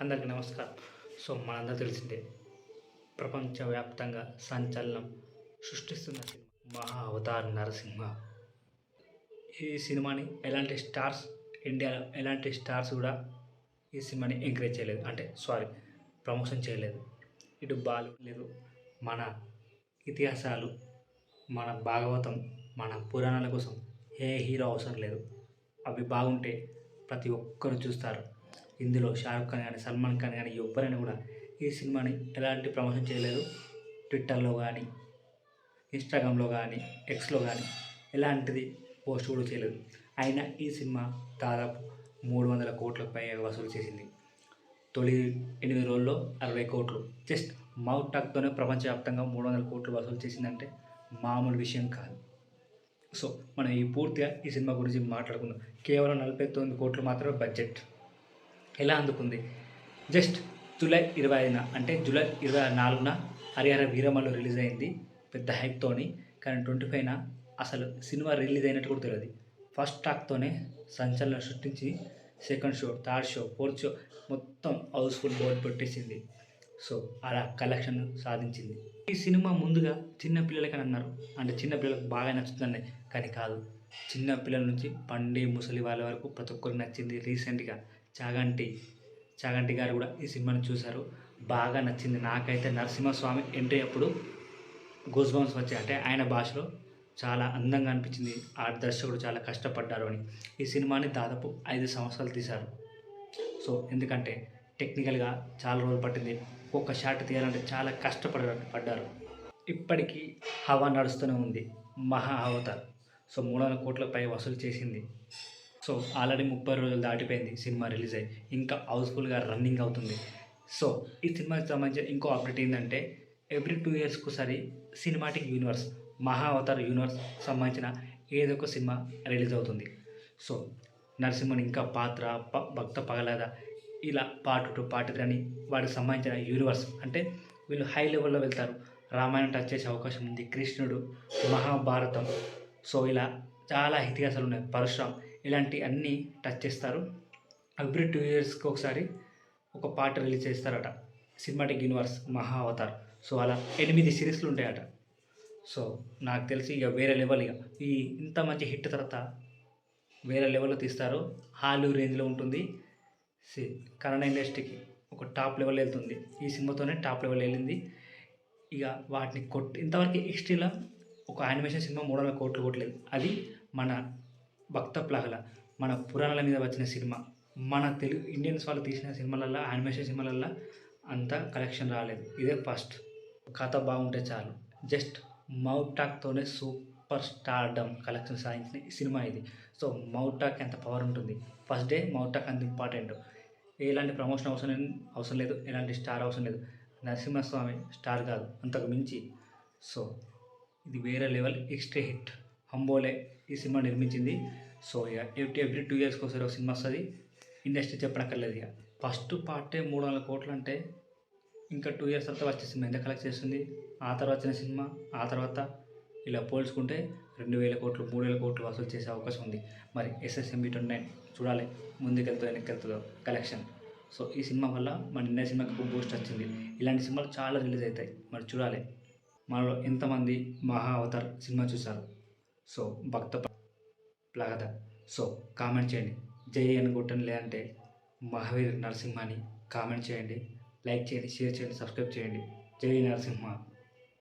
అందరికీ నమస్కారం. మనందరూ తెలిసిందే ప్రపంచవ్యాప్తంగా సంచలనం సృష్టిస్తున్న సినిమా 'మహా అవతార్ నరసింహ'. ఈ సినిమాని ఇండియాలో ఎలాంటి స్టార్స్ కూడా ఈ సినిమాని ఎంకరేజ్ చేయలేదు. ప్రమోషన్ చేయలేదు. ఇటు లేదు, మన ఇతిహాసాలు, మన భాగవతం, మన పురాణాల కోసం ఏ హీరో అవసరం లేదు. అవి బాగుంటే ప్రతి ఒక్కరు చూస్తారు. ఇందులో షారుఖ్ ఖాన్ కానీ, సల్మాన్ ఖాన్ కానీ ఎవ్వరైనా కూడా ఈ సినిమాని ఎలాంటి ప్రమోషన్ చేయలేదు. ట్విట్టర్లో కానీ, ఇన్స్టాగ్రామ్లో కానీ, ఎక్స్లో కానీ ఎలాంటిది పోస్ట్ కూడా చేయలేదు. అయినా ఈ సినిమా దాదాపు 300 కోట్లకు పైగా వసూలు చేసింది. తొలి 8 రోజుల్లో 60 కోట్లు. జస్ట్ మౌత్ టాక్తోనే ప్రపంచవ్యాప్తంగా 300 కోట్లు వసూలు చేసిందంటే మామూలు విషయం కాదు. మనం పూర్తిగా ఈ సినిమా గురించి మాట్లాడుకుందాం. కేవలం 49 కోట్లు మాత్రమే బడ్జెట్. ఎలా అందుకుంది? జస్ట్ జూలై 25న అంటే జూలై 24న హరిహర వీరమల్లు రిలీజ్ అయింది పెద్ద హైప్తోని. కానీ 25న అసలు సినిమా రిలీజ్ అయినట్టు కూడా తెలియదు. ఫస్ట్ టాక్తోనే సంచలనం సృష్టించి second show, third show, fourth show మొత్తం హౌస్ఫుల్ బోర్డు పెట్టేసింది. అలా కలెక్షన్ సాధించింది. ఈ సినిమా ముందుగా చిన్న పిల్లలకని అన్నారు, అంటే చిన్న పిల్లలకు బాగా నచ్చుతుందని. కానీ కాదు, చిన్న పిల్లల నుంచి పండి ముసలి వాళ్ళ వరకు ప్రతి ఒక్కరికి నచ్చింది. రీసెంట్గా చాగంటి గారు కూడా ఈ సినిమాని చూశారు, బాగా నచ్చింది. నాకైతే నరసింహస్వామి ఎంట్రీ అప్పుడు గూస్ బంప్స్ వచ్చాయి. అంటే ఆయన భాషలో చాలా అందంగా అనిపించింది. ఆ దర్శకుడు చాలా కష్టపడ్డారు అని. ఈ సినిమాని దాదాపు 5 సంవత్సరాలు తీశారు. ఎందుకంటే టెక్నికల్గా చాలా రోజులు పట్టింది. ఒక్కొక్క షాట్ తీయాలంటే చాలా కష్టపడ్డారు. ఇప్పటికీ హవా నడుస్తూనే ఉంది మహా అవతార్. 300 కోట్లకు పై వసూలు చేసింది. ఆల్రెడీ 30 రోజులు దాటిపోయింది సినిమా రిలీజ్ అయ్యి. ఇంకా హౌస్ఫుల్గా రన్నింగ్ అవుతుంది. ఈ సినిమాకి సంబంధించిన ఇంకో అప్డేట్ ఏంటంటే, ఎవ్రీ 2 ఇయర్స్కి ఒకసారి సినిమాటిక్ యూనివర్స్, మహా అవతార్ యూనివర్స్ సంబంధించిన ఏదో ఒక సినిమా రిలీజ్ అవుతుంది. నరసింహన్ ఇంకా పాత్ర, భక్త పగలాద, ఇలా పార్ట్ 2, పార్ట్ 3 అని వాటికి సంబంధించిన యూనివర్స్, అంటే వీళ్ళు హై లెవెల్లో వెళ్తారు. రామాయణం టచ్ చేసే అవకాశం ఉంది, కృష్ణుడు, మహాభారతం, ఇలా చాలా ఇతిహాసాలు ఉన్నాయి, పరశురామ్, ఇలాంటి అన్నీ టచ్ చేస్తారు. ఎవ్రీ 2 ఇయర్స్కి ఒకసారి ఒక పార్ట్ రిలీజ్ చేస్తారట సినిమాటిక్ యూనివర్స్ మహా అవతార్. అలా 8 సిరీస్లు ఉంటాయట. నాకు తెలిసి ఇక వేరే లెవెల్. ఈ ఇంత మంచి హిట్ తర్వాత వేరే లెవెల్లో తీస్తారు. హాలీవుడ్ రేంజ్లో ఉంటుంది. కన్నడ ఇండస్ట్రీకి ఒక టాప్ లెవెల్ వెళ్తుంది. ఈ సినిమాతోనే టాప్ లెవెల్ వెళ్ళింది. ఇక వాటిని ఇంతవరకు ఎక్స్ట్రీలా ఒక యానిమేషన్ సినిమా 300 కోట్లు కొట్టలేదు. అది మన భక్త ప్లహల, మన పురాణాల మీద వచ్చిన సినిమా. మన తెలుగు ఇండియన్స్ వాళ్ళు తీసిన సినిమాలల్లో, యానిమేషన్ సినిమాలల్లో అంత కలెక్షన్ రాలేదు. ఇదే ఫస్ట్. కథ బాగుంటే చాలు. జస్ట్ మౌత్ టాక్తోనే సూపర్ స్టార్డమ్ కలెక్షన్ సాధించిన ఈ సినిమా ఇది. మౌత్ టాక్ ఎంత పవర్ ఉంటుంది. ఫస్ట్ డే మౌత్ టాక్ అంత ఇంపార్టెంట్. ఎలాంటి ప్రమోషన్ అవసరం లేదు, ఎలాంటి స్టార్ అవసరం లేదు. నరసింహస్వామి స్టార్ కాదు, అంతకు మించి. ఇది వేరే లెవెల్ ఎక్స్ట్రా హిట్. హంబోలే ఈ సినిమా నిర్మించింది. ఇక ఎవ్రీ 2 ఇయర్స్కి ఒకసారి ఒక సినిమా వస్తుంది. ఇండస్ట్రీ చెప్పనక్కర్లేదు. ఇక ఫస్ట్ పార్టే 300 కోట్లు అంటే ఇంకా 2 ఇయర్స్ తర్వాత వచ్చే సినిమా ఎంత కలెక్ట్ చేస్తుంది. ఆ తర్వాత వచ్చిన సినిమా, ఆ తర్వాత ఇలా పోల్చుకుంటే 2000 కోట్లు, 3000 కోట్లు వసూలు చేసే అవకాశం ఉంది. మరి SSMB 29 చూడాలి ముందుకెళ్తుందో వెనక్కెళ్తుందో కలెక్షన్. ఈ సినిమా వల్ల మన ఇండియన్ సినిమాకి బూస్ట్ వచ్చింది. ఇలాంటి సినిమాలు చాలా రిలీజ్ అవుతాయి, మరి చూడాలి. మనలో ఎంతమంది మహా అవతార్ సినిమా చూశారు? భక్త ప్లహద. కామెంట్ చేయండి. జై అని కొట్టండి, లేదంటే మహావీర్ నరసింహ అని కామెంట్ చేయండి, లైక్ చేయండి, షేర్ చేయండి, సబ్స్క్రైబ్ చేయండి. జై నరసింహ.